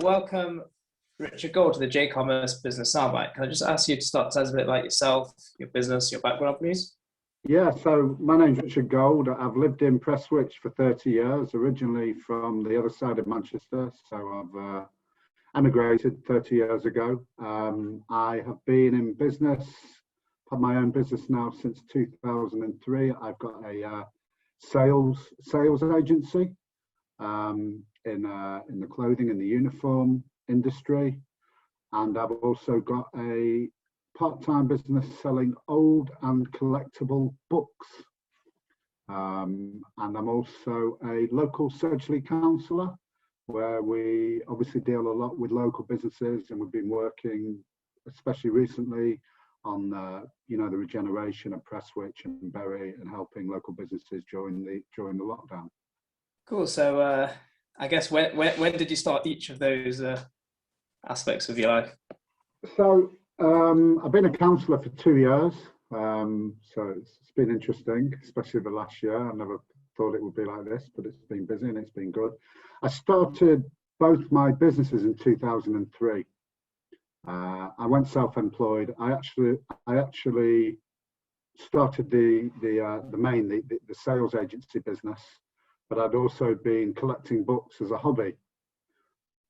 Welcome, Richard Gold, to the J-Commerce Business Soundbite. Can I just ask you to start to tell us a bit about yourself, your business, your background, please? Yeah, so my name's Richard Gold. I've lived in Prestwich for 30 years, originally from the other side of Manchester. So I've emigrated 30 years ago. I have been in business, had my own business now since 2003. I've got a sales agency in the clothing and the uniform industry, and I've also got a part-time business selling old and collectible books, and I'm also a local Sedgely councillor, where we obviously deal a lot with local businesses, and we've been working, especially recently, on the regeneration of Prestwich and Bury and helping local businesses during the lockdown. Cool. So I guess when did you start each of those aspects of your life? So I've been a councillor for 2 years, so it's been interesting, especially the last year. I never thought it would be like this, but it's been busy and it's been good. I started both my businesses in 2003. I went self-employed. I actually started the sales agency business, but I'd also been collecting books as a hobby.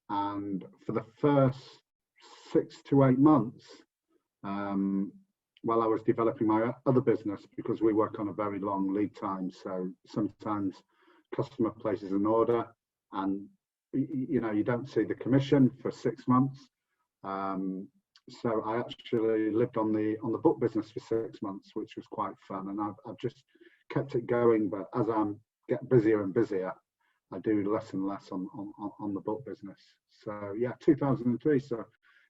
And for the first 6 to 8 months, while I was developing my other business, because we work on a very long lead time, so sometimes customer places an order and you don't see the commission for 6 months. So I actually lived on the book business for 6 months, which was quite fun, and I've just kept it going. But as I'm getting busier and busier, I do less and less on the book business. So yeah, 2003, so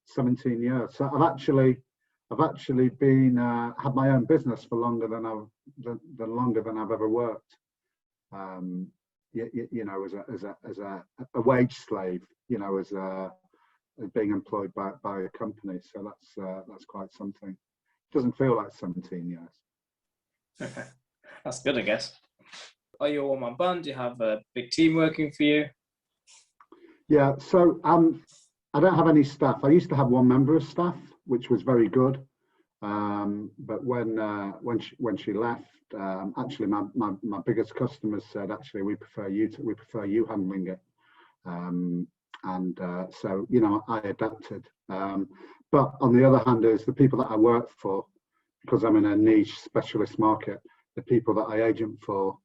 17 years. So I've actually been had my own business for longer than I've ever worked. As a wage slave, as being employed by a company. So that's quite something. It doesn't feel like 17 years. Okay, that's good, I guess. Are you a one-man band? Do you have a big team working for you? Yeah, so I don't have any staff. I used to have one member of staff, which was very good. But when she left, actually my biggest customers said, actually, we prefer you handling it. So I adapted. But on the other hand, is the people that I work for, because I'm in a niche specialist market, the people that I agent for,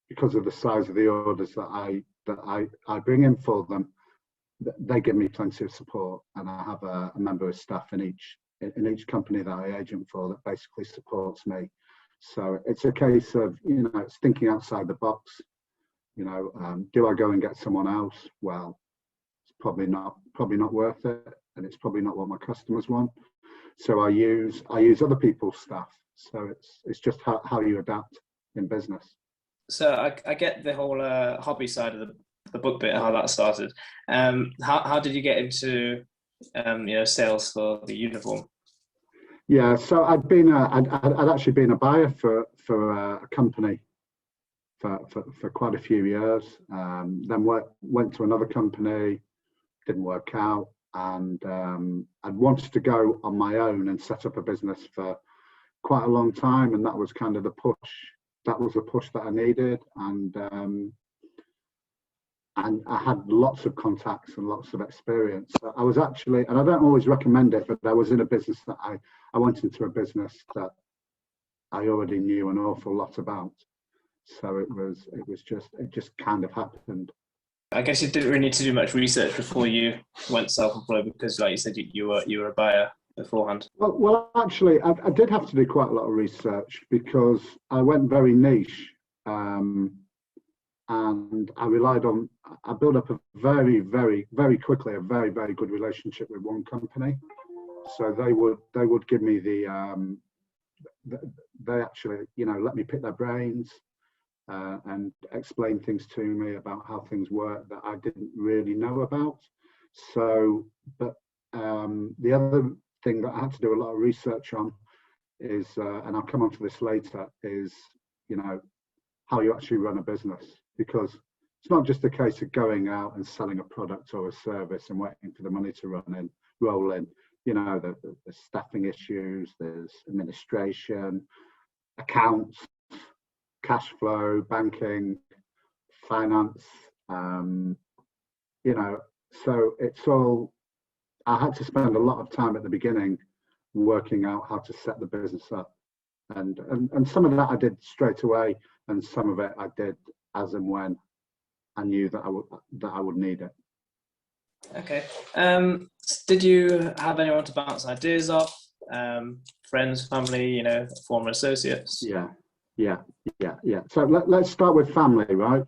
because of the size of the orders that I bring in for them, they give me plenty of support, and I have a member of staff in each company that I agent for that basically supports me. So it's a case of it's thinking outside the box. Do I go and get someone else? Well, it's probably not worth it, and it's probably not what my customers want. So I use other people's staff. So it's just how you adapt in business. So I get the whole hobby side of the book bit, how that started. How did you get into sales for the uniform? Yeah, so I'd actually been a buyer for a company for quite a few years. Then went to another company, didn't work out, and I'd wanted to go on my own and set up a business for quite a long time, and that was kind of the push. That was the push that I needed, and I had lots of contacts and lots of experience. So I was actually, and I don't always recommend it, but I was in a business that I went into a business that I already knew an awful lot about. So it just kind of happened. I guess you didn't really need to do much research before you went self-employed, because, like you said, you were a buyer beforehand. Well, actually, I did have to do quite a lot of research, because I went very niche, and I built up a very, very, very quickly a very, very good relationship with one company. So they would give me they actually let me pick their brains and explain things to me about how things work that I didn't really know about. So, but the other thing that I had to do a lot of research on is, and I'll come on to this later, is how you actually run a business, because it's not just a case of going out and selling a product or a service and waiting for the money to roll in. You know, there's staffing issues, there's administration, accounts, cash flow, banking, finance, you know, so it's all, I had to spend a lot of time at the beginning working out how to set the business up. And some of that I did straight away, and some of it I did as and when I knew that I would need it. Okay. Did you have anyone to bounce ideas off? Friends, family, you know, former associates? Yeah. So let's start with family, right?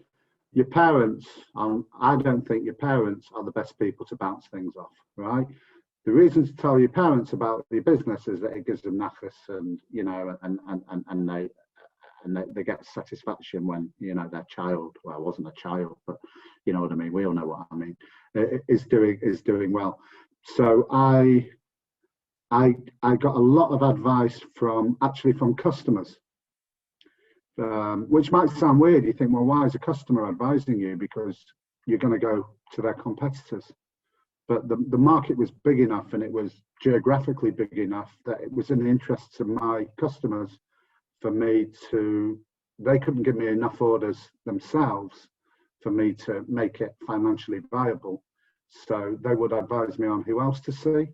Your parents, I don't think your parents are the best people to bounce things off, right? The reason to tell your parents about your business is that it gives them nachas, and you know, and they get satisfaction when, you know, their child, well, I wasn't a child, but you know what I mean, we all know what I mean, is doing well. So I got a lot of advice from customers, which might sound weird. You think, well, why is a customer advising you? Because you're going to go to their competitors. But the market was big enough, and it was geographically big enough, that it was in the interests of my customers for me to, they couldn't give me enough orders themselves for me to make it financially viable. So they would advise me on who else to see,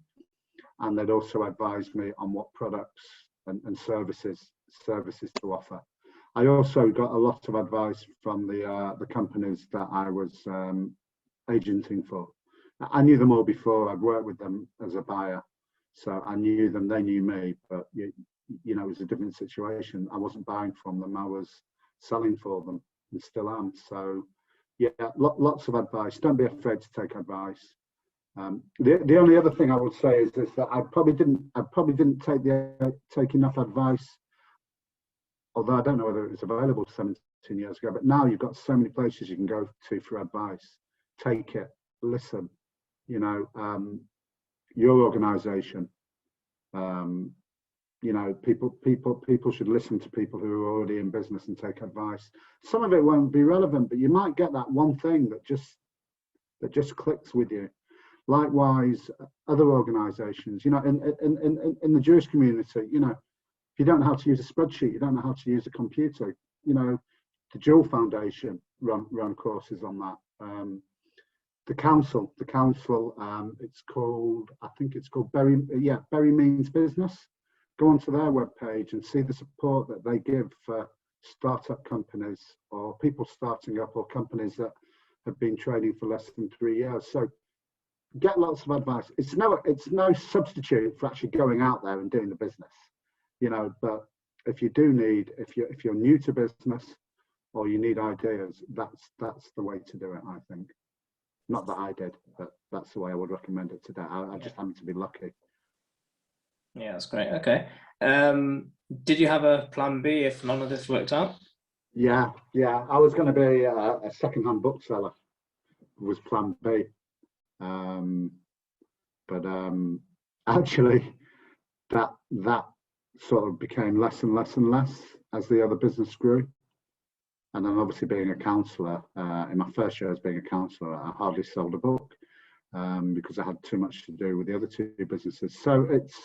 and they'd also advise me on what products and services to offer. I also got a lot of advice from the companies that I was agenting for. I knew them all before. I'd worked with them as a buyer, so I knew them, they knew me, but you know, it was a different situation. I wasn't buying from them, I was selling for them, and still am. So yeah, lots of advice. Don't be afraid to take advice. The only other thing I would say is that I probably didn't take enough advice, although I don't know whether it was available 17 years ago, but now you've got so many places you can go to for advice. Take it, listen. You know, your organisation. You know, people should listen to people who are already in business and take advice. Some of it won't be relevant, but you might get that one thing that just clicks with you. Likewise, other organisations. You know, in the Jewish community, you know, if you don't know how to use a spreadsheet, you don't know how to use a computer. You know, the Jewel Foundation run courses on that. The council, it's called, I think it's called Bury Means Business. Go onto their webpage and see the support that they give for startup companies, or people starting up, or companies that have been trading for less than 3 years. So get lots of advice. It's no substitute for actually going out there and doing the business, you know. But if you do need, if you're new to business, or you need ideas, that's the way to do it, I think. Not that I did, but that's the way I would recommend it today. I just happened to be lucky. Yeah, that's great. Okay. Did you have a plan B if none of this worked out? Yeah. I was going to be a second-hand bookseller. Was plan B. But actually, that sort of became less and less as the other business grew. And then obviously being a counsellor, in my first year as being a counsellor, I hardly sold a book because I had too much to do with the other two businesses. So it's,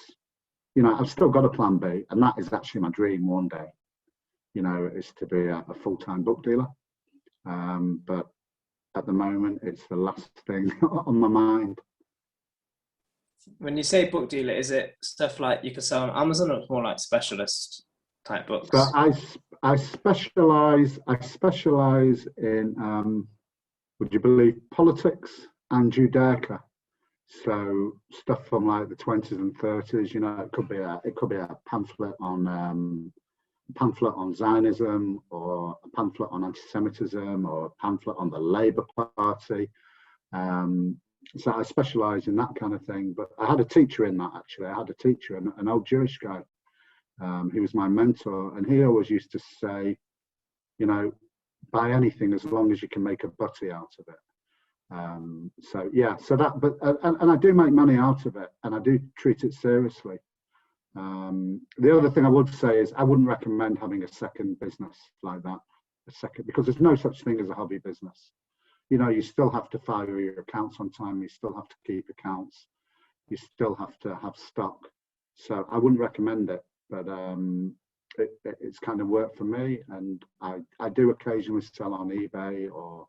you know, I've still got a plan B, and that is actually my dream one day, you know, is to be a full-time book dealer. But at the moment, it's the last thing on my mind. When you say book dealer, is it stuff like you could sell on Amazon, or it's more like specialist type books? So I specialise in, would you believe, politics and Judaica. So stuff from like the 20s and 30s. You know, it could be a pamphlet on Zionism, or a pamphlet on anti-Semitism, or a pamphlet on the Labour Party. So I specialise in that kind of thing. But I had a teacher in that, actually. I had a teacher, an old Jewish guy. He was my mentor, and he always used to say, you know, buy anything as long as you can make a butty out of it. So yeah, so that, but and I do make money out of it, and I do treat it seriously. The other thing I would say is I wouldn't recommend having a second business like that, because there's no such thing as a hobby business. you still have to file your accounts on time. You still have to keep accounts. You still have to have stock. So I wouldn't recommend it, but it's kind of worked for me. And I do occasionally sell on eBay or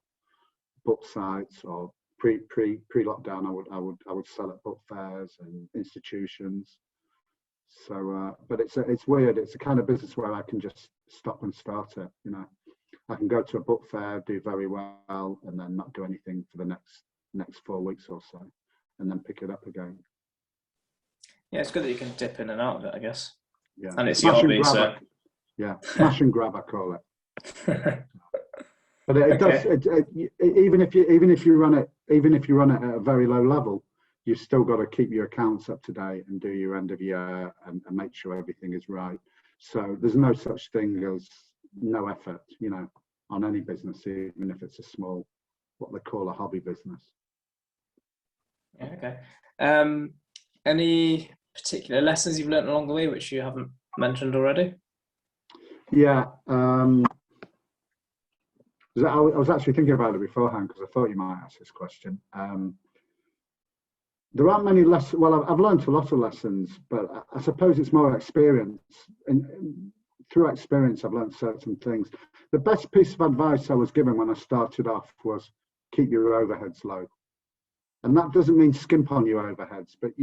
book sites, or pre-lockdown. I would sell at book fairs and institutions. So, but it's weird. It's a kind of business where I can just stop and start it. I can go to a book fair, do very well, and then not do anything for the next 4 weeks or so, and then pick it up again. Yeah, it's good that you can dip in and out of it, I guess. Yeah, and it's your hobby, so yeah, smash and grab, I call it. But it does. Even if you run it at a very low level, you've still got to keep your accounts up to date and do your end of year and make sure everything is right. So there's no such thing as no effort, on any business, even if it's a small, what they call a hobby business. Yeah, okay. Any particular lessons you've learned along the way which you haven't mentioned already? Yeah. I was actually thinking about it beforehand because I thought you might ask this question. There aren't many lessons. Well, I've learned a lot of lessons, but I suppose it's more experience. And through experience, I've learned certain things. The best piece of advice I was given when I started off was keep your overheads low. And that doesn't mean skimp on your overheads, but,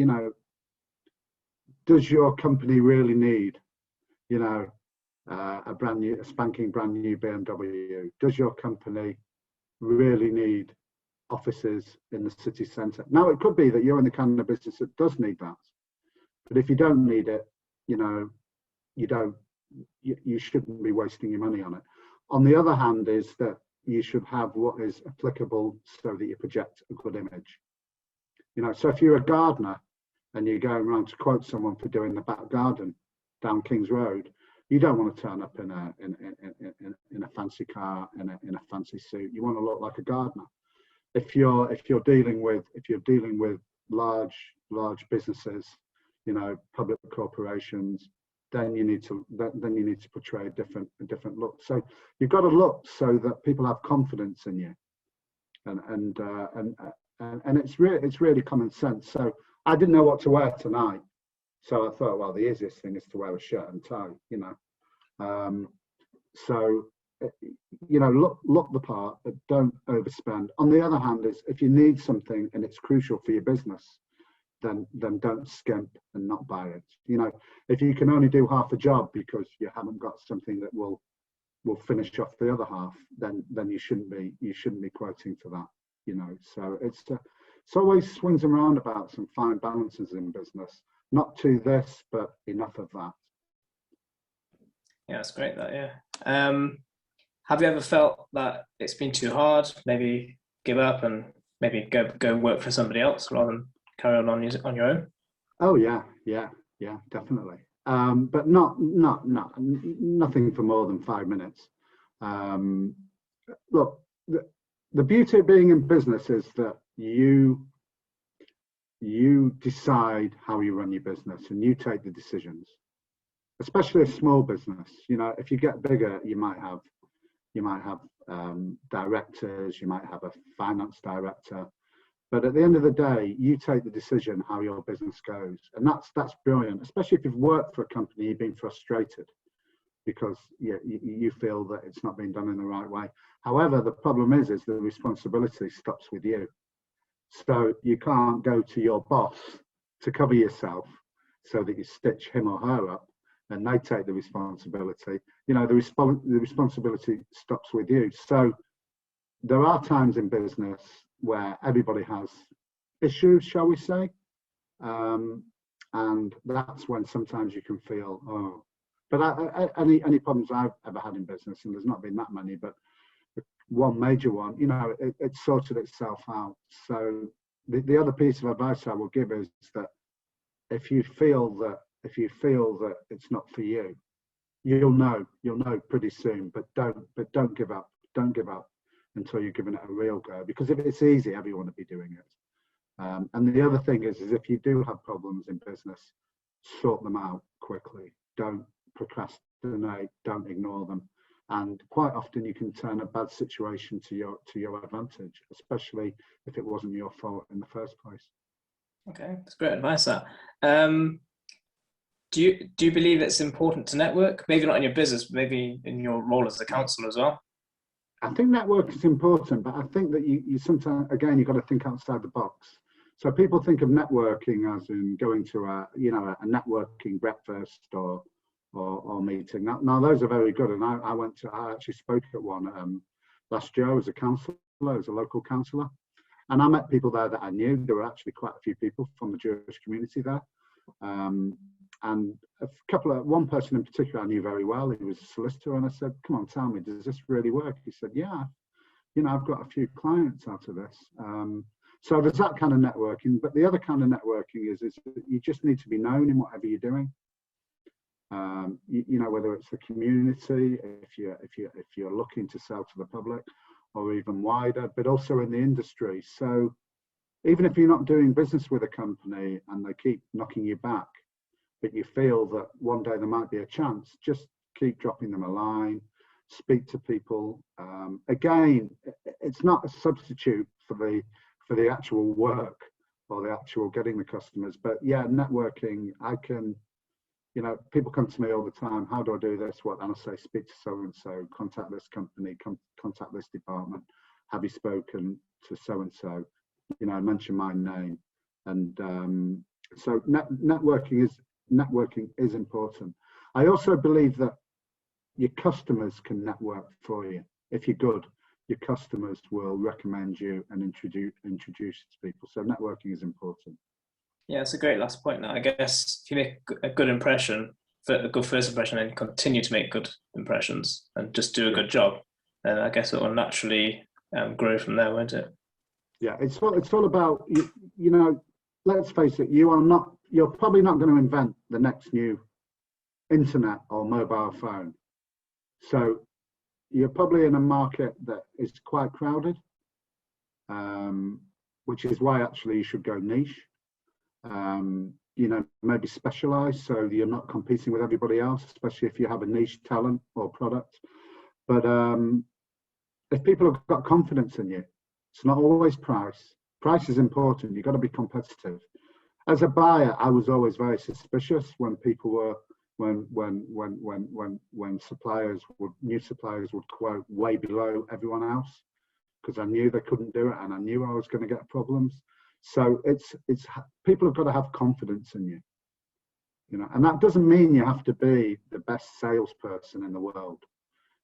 does your company really need, a spanking brand new BMW? Does your company really need offices in the city centre? Now, it could be that you're in the kind of business that does need that, but if you don't need it, you shouldn't be wasting your money on it. On the other hand, is that you should have what is applicable so that you project a good image. So if you're a gardener and you're going around to quote someone for doing the back garden down King's Road, you don't want to turn up in a fancy car, in a fancy suit. You want to look like a gardener. If you're dealing with large businesses, public corporations, then you need to portray a different look. So you've got to look so that people have confidence in you, and it's really common sense. So I didn't know what to wear tonight, so I thought, well, the easiest thing is to wear a shirt and tie, So look the part, but don't overspend. On the other hand, is if you need something and it's crucial for your business, then don't skimp and not buy it. If you can only do half a job because you haven't got something that will finish off the other half, then you shouldn't be quoting for that. So it's always swings and roundabouts and fine balances in business. Not to this, but enough of that. Yeah, that's great. That, yeah. Have you ever felt that it's been too hard? Maybe give up and maybe go work for somebody else rather than carry on your own? Oh yeah, definitely. But nothing for more than 5 minutes. Look, the beauty of being in business is that you decide how you run your business and you take the decisions. Especially a small business, if you get bigger, you might have directors, you might have a finance director, but at the end of the day, you take the decision how your business goes, and that's brilliant. Especially if you've worked for a company, you've been frustrated because you feel that it's not being done in the right way. However, the problem is the responsibility stops with you, so you can't go to your boss to cover yourself so that you stitch him or her up and they take the responsibility. The responsibility stops with you. So there are times in business where everybody has issues, shall we say, and that's when sometimes you can feel, oh. But any problems I've ever had in business, and there's not been that many, but one major one, it sorted itself out. So the other piece of advice I will give is that if you feel that it's not for you, you'll know pretty soon. But don't give up. Don't give up until you're giving it a real go. Because if it's easy, everyone will be doing it. And the other thing is if you do have problems in business, sort them out quickly. Don't procrastinate. Don't ignore them. And quite often you can turn a bad situation to your advantage, especially if it wasn't your fault in the first place. Okay, that's great advice. That. Do you believe it's important to network? Maybe not in your business, but maybe in your role as a councillor as well. I think network is important, but I think that you sometimes, again, you've got to think outside the box. So people think of networking as in going to a networking breakfast or meeting. Now those are very good, and I actually spoke at one last year. I was a councillor, as a local councillor, and I met people there that I knew. There were actually quite a few people from the Jewish community there, and one person in particular I knew very well. He was a solicitor, and I said, "Come on, tell me, does this really work?" He said, "Yeah, I've got a few clients out of this." So there's that kind of networking, but the other kind of networking is that you just need to be known in whatever you're doing. Whether it's the community, if you're looking to sell to the public, or even wider, but also in the industry. So even if you're not doing business with a company and they keep knocking you back, but you feel that one day there might be a chance, just keep dropping them a line, speak to people. Again, it's not a substitute for the actual work or the actual getting the customers, but yeah, networking, people come to me all the time, how do I do this? What? And I say, speak to so-and-so, contact this company, contact this department. Have you spoken to so-and-so? Mention my name. And so networking is important. I also believe that your customers can network for you. If you're good, your customers will recommend you and introduce you to people. So networking is important. Yeah, it's a great last point. Now, I guess if you make a good impression, a good first impression, and continue to make good impressions and just do a good job, then I guess it will naturally grow from there, won't it? Yeah, it's all about let's face it, you're probably not going to invent the next new internet or mobile phone. So you're probably in a market that is quite crowded, which is why actually you should go niche. Maybe specialize so you're not competing with everybody else, especially if you have a niche talent or product. But if people have got confidence in you, it's not always price. Price is important. You've got to be competitive. As a buyer, I was always very suspicious when people were when new suppliers would quote way below everyone else, because I knew they couldn't do it and I knew I was going to get problems. So it's people have got to have confidence in you, and that doesn't mean you have to be the best salesperson in the world.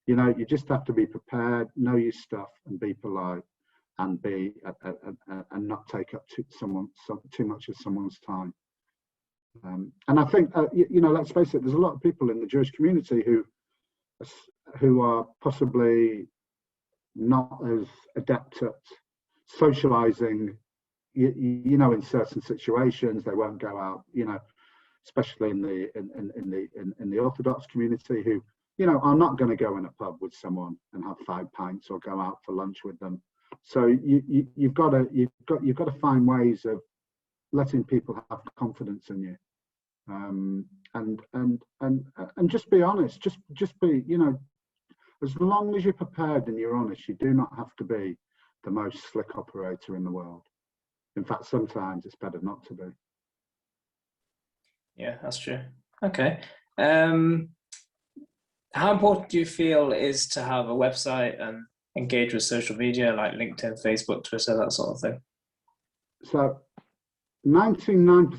You just have to be prepared, know your stuff, and be polite, and and not take up too much of someone's time. And I think let's face it, there's a lot of people in the Jewish community who are possibly not as adept at socializing. In certain situations, they won't go out. Especially in the Orthodox community, who are not going to go in a pub with someone and have 5 pints or go out for lunch with them. So you've got to find ways of letting people have confidence in you, and just be honest. Just be as long as you're prepared and you're honest, you do not have to be the most slick operator in the world. In fact, sometimes it's better not to be. Yeah, that's true. Okay. How important do you feel it is to have a website and engage with social media like LinkedIn, Facebook, Twitter, that sort of thing? So 99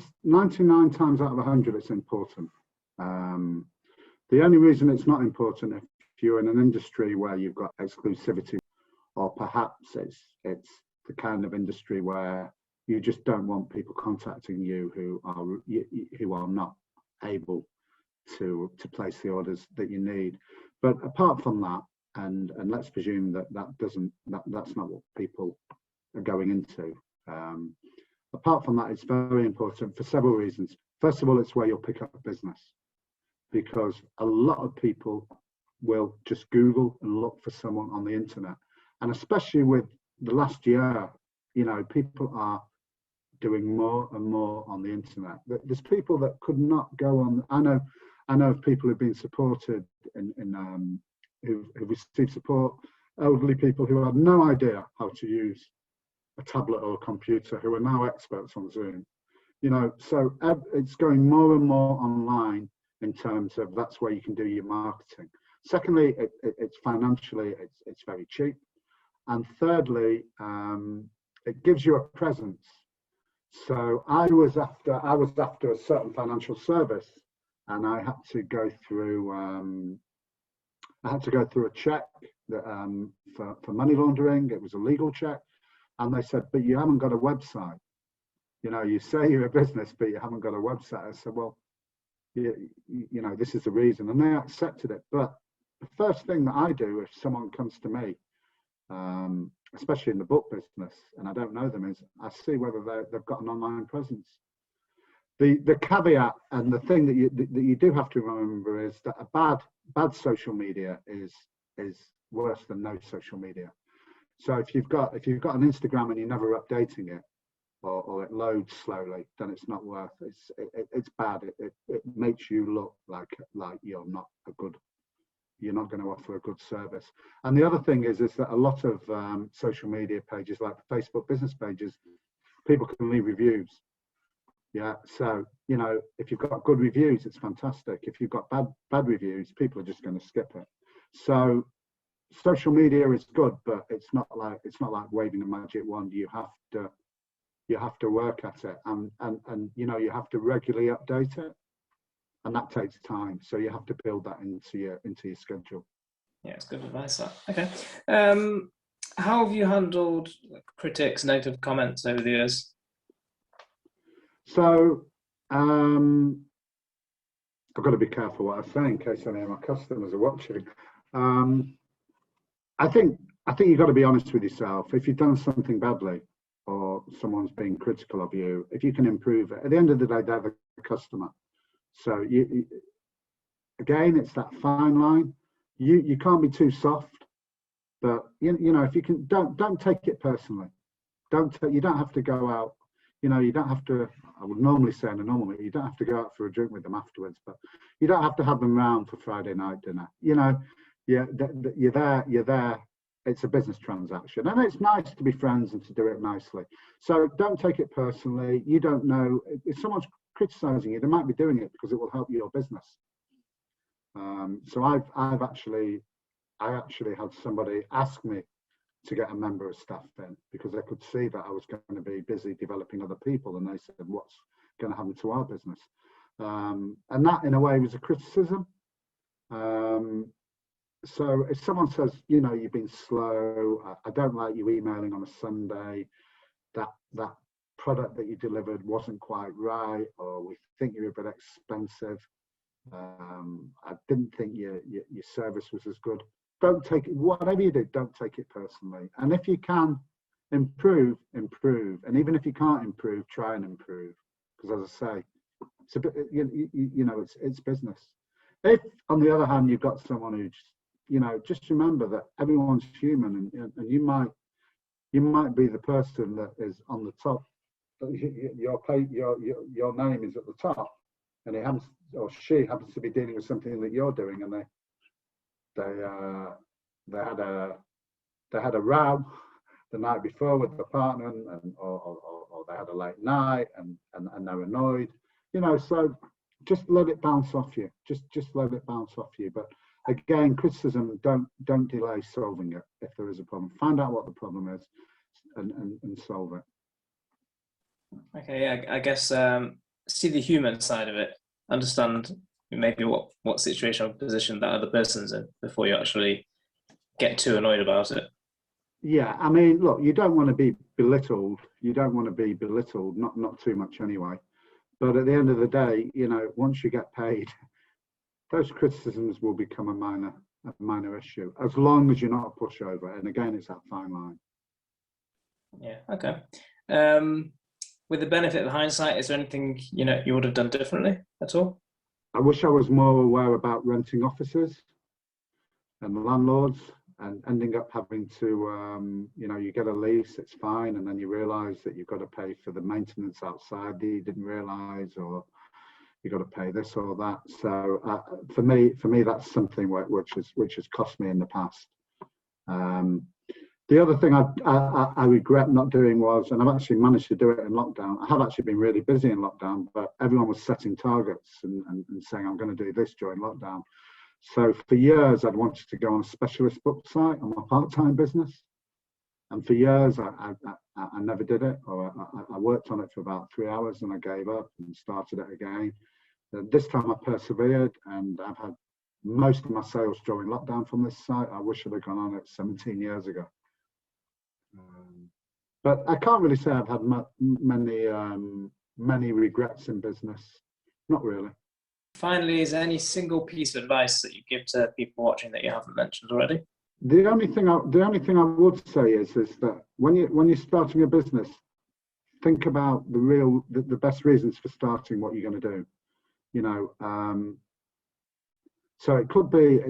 times out of 100, it's important. The only reason it's not important if you're in an industry where you've got exclusivity, or perhaps it's the kind of industry where you just don't want people contacting you who are not able to place the orders that you need. But apart from that, and let's presume that's not what people are going into. Apart from that, it's very important for several reasons. First of all, it's where you'll pick up business, because a lot of people will just Google and look for someone on the internet, and especially with the last year, people are doing more and more on the internet. There's people that could not go on. I know of people who've been supported in who received support, elderly people who had no idea how to use a tablet or a computer, who are now experts on Zoom. So it's going more and more online in terms of that's where you can do your marketing. Secondly, it's financially, it's very cheap. And thirdly, it gives you a presence. So I was after a certain financial service, and I had to go through a check that, for money laundering. It was a legal check, and they said, but you haven't got a website. You say you're a business, but you haven't got a website. I said, well, this is the reason, and they accepted it. But the first thing that I do if someone comes to me, especially in the book business, and I don't know them, is I see whether they've got an online presence. The caveat and the thing that you do have to remember is that a bad social media is worse than no social media. So if you've got an Instagram and you're never updating it, or it loads slowly, then it's not worth it. It's bad. It makes you look like you're not going to offer a good service. And the other thing is that a lot of social media pages, like Facebook business pages, people can leave reviews. Yeah, so if you've got good reviews, it's fantastic. If you've got bad reviews, people are just going to skip it. So social media is good, but it's not like waving a magic wand. You have to work at it, and you have to regularly update it, and that takes time. So you have to build that into your schedule. Yeah, it's good advice. That. Okay. How have you handled critics, negative comments over the years? So I've got to be careful what I say in case any of my customers are watching. I think you've got to be honest with yourself. If you've done something badly, or someone's being critical of you, if you can improve it, at the end of the day, they're the customer. So again, it's that fine line. You can't be too soft, but if you can, don't take it personally. You don't have to go out. You don't have to. I would normally say in a normal meeting, you don't have to go out for a drink with them afterwards, but you don't have to have them round for Friday night dinner. You're there. It's a business transaction, and it's nice to be friends and to do it nicely. So don't take it personally. You don't know if someone's criticizing you; they might be doing it because it will help your business. So I actually had somebody ask me to get a member of staff in because they could see that I was going to be busy developing other people, and they said, "What's going to happen to our business?" And that, in a way, was a criticism. So if someone says, you've been slow, I don't like you emailing on a Sunday, that product that you delivered wasn't quite right, or we think you're a bit expensive, I didn't think your service was as good. Don't take it, whatever you do, don't take it personally. And if you can improve. And even if you can't improve, try and improve. Because as I say, it's a bit, it's business. If, on the other hand, you've got someone who's, just remember that everyone's human, and you might be the person that is on the top. Your name is at the top, and it happens, or she happens to be dealing with something that you're doing, and they had a row the night before with the partner, or they had a late night, and they're annoyed. So just let it bounce off you. Just let it bounce off you. But again, criticism, don't delay solving it if there is a problem. Find out what the problem is and solve it. Okay, yeah, I guess see the human side of it. Understand maybe what situation or position that other person's in before you actually get too annoyed about it. Yeah, I mean, look, you don't want to be belittled. Not too much anyway. But at the end of the day, once you get paid, those criticisms will become a minor issue, as long as you're not a pushover. And again, it's that fine line. Yeah. Okay. With the benefit of hindsight, is there anything you would have done differently at all? I wish I was more aware about renting offices and landlords, and ending up having to, you get a lease, it's fine, and then you realise that you've got to pay for the maintenance outside that you didn't realise, or you got to pay this or that. So for me, that's something which has cost me in the past. The other thing I regret not doing was, and I've actually managed to do it in lockdown. I have actually been really busy in lockdown, but everyone was setting targets and saying, I'm going to do this during lockdown. So for years, I'd wanted to go on a specialist book site on my part-time business. And for years, I never did it, or I worked on it for about 3 hours and I gave up and started it again. This time I persevered, and I've had most of my sales during lockdown from this site. I wish I'd have gone on it 17 years ago. But I can't really say I've had many regrets in business. Not really. Finally, is there any single piece of advice that you give to people watching that you haven't mentioned already? The only thing I would say is that when you're starting a business, think about the best reasons for starting what you're going to do. You know, so it could be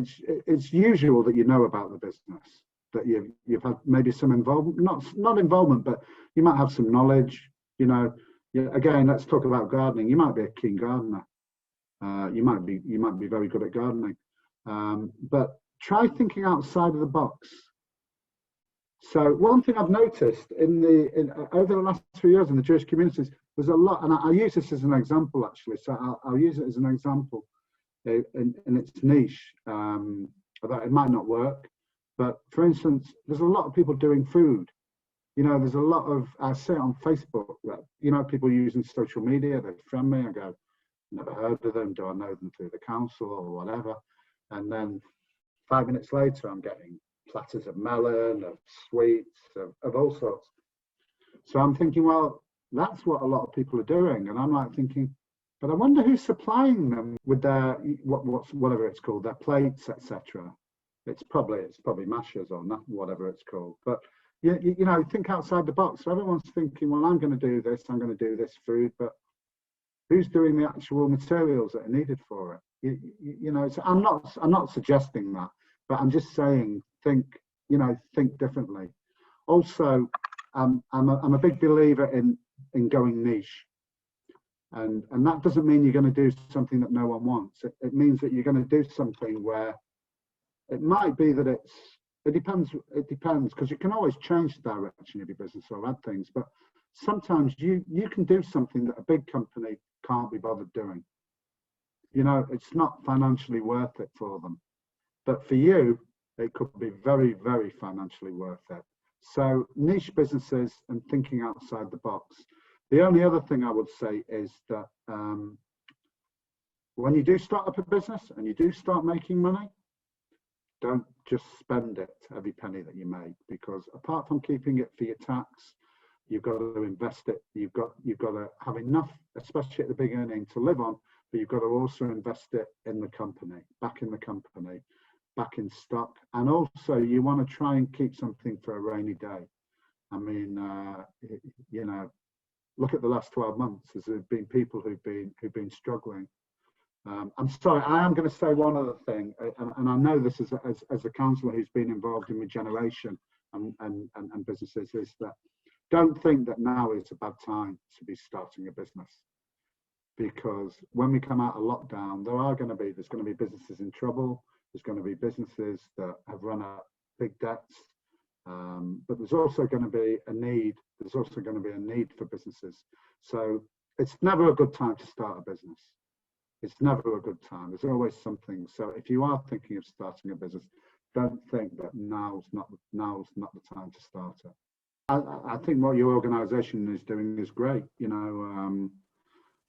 it's usual that you know about the business, that you've had maybe some involvement, not involvement, but you might have some knowledge. You know, again, let's talk about gardening. You might be a keen gardener. You might be very good at gardening, but try thinking outside of the box. So one thing I've noticed over the last 3 years in the Jewish communities, there's a lot, and I use this as an example actually. So I'll use it as an example in its niche. Although it might not work, but for instance, there's a lot of people doing food. You know, there's a lot of, I see it on Facebook, you know, people using social media, they friend me, I go, never heard of them, do I know them through the council or whatever? And then 5 minutes later, I'm getting platters of melon, of sweets, of all sorts. So I'm thinking, well, that's what a lot of people are doing. And I'm like thinking, but I wonder who's supplying them with their, whatever it's called, their plates, etc. It's probably mashers or not, whatever it's called. But you know, think outside the box. So everyone's thinking, well, I'm going to do this, I'm going to do this food, but who's doing the actual materials that are needed for it? You know, so I'm not suggesting that, but I'm just saying, think differently. Also, I'm a big believer in going niche, and that doesn't mean you're going to do something that no one wants. It means that you're going to do something where it might be that it depends, because you can always change the direction of your business or add things, but sometimes you can do something that a big company can't be bothered doing. You know, it's not financially worth it for them, but for you, it could be very, very financially worth it. So niche businesses and thinking outside the box. The only other thing I would say is that when you do start up a business and you do start making money, don't just spend it, every penny that you make, because apart from keeping it for your tax, you've got to invest it. You've got to have enough, especially at the beginning, to live on, but you've got to also invest it in the company, back in the company, back in stock. And also you want to try and keep something for a rainy day. I mean, you know, look at the last 12 months. There's been people who've been struggling. I'm sorry, I am going to say one other thing, and I know this as a councillor who's been involved in regeneration and businesses, is that don't think that now is a bad time to be starting a business, because when we come out of lockdown, there's going to be businesses in trouble. There's going to be businesses that have run out big debts, but there's also going to be a need. There's also going to be a need for businesses. So it's never a good time to start a business. It's never a good time. There's always something. So if you are thinking of starting a business, don't think that now's not the time to start it. I think what your organisation is doing is great. You know,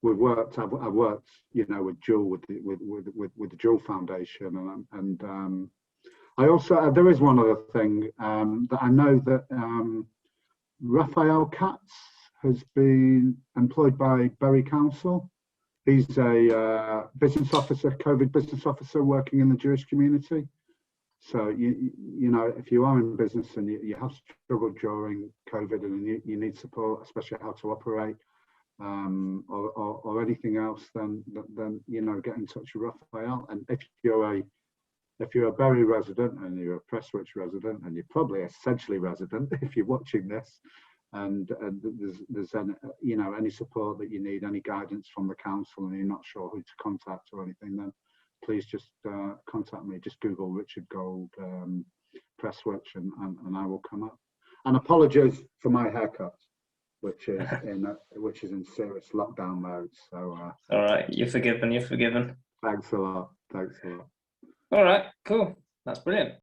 I've worked, you know, with Jewel, with the Jewel Foundation, and I also there is one other thing that I know that Raphael Katz has been employed by Bury Council. He's a business officer, COVID business officer, working in the Jewish community. So you know, if you are in business and you have struggled during COVID and you need support, especially how to operate, or anything else, then you know, get in touch with Raphael. And if you're a Bury resident and you're a Prestwich resident and you're probably a Sedgely resident, if you're watching this, And there's any, you know, any support that you need, any guidance from the council, and you're not sure who to contact or anything, then please just contact me. Just Google Richard Gold Press Switch, and I will come up. And apologies for my haircut, which is in serious lockdown mode. So all right, you're forgiven. You're forgiven. thanks a lot. Thanks a lot. All right, cool. That's brilliant.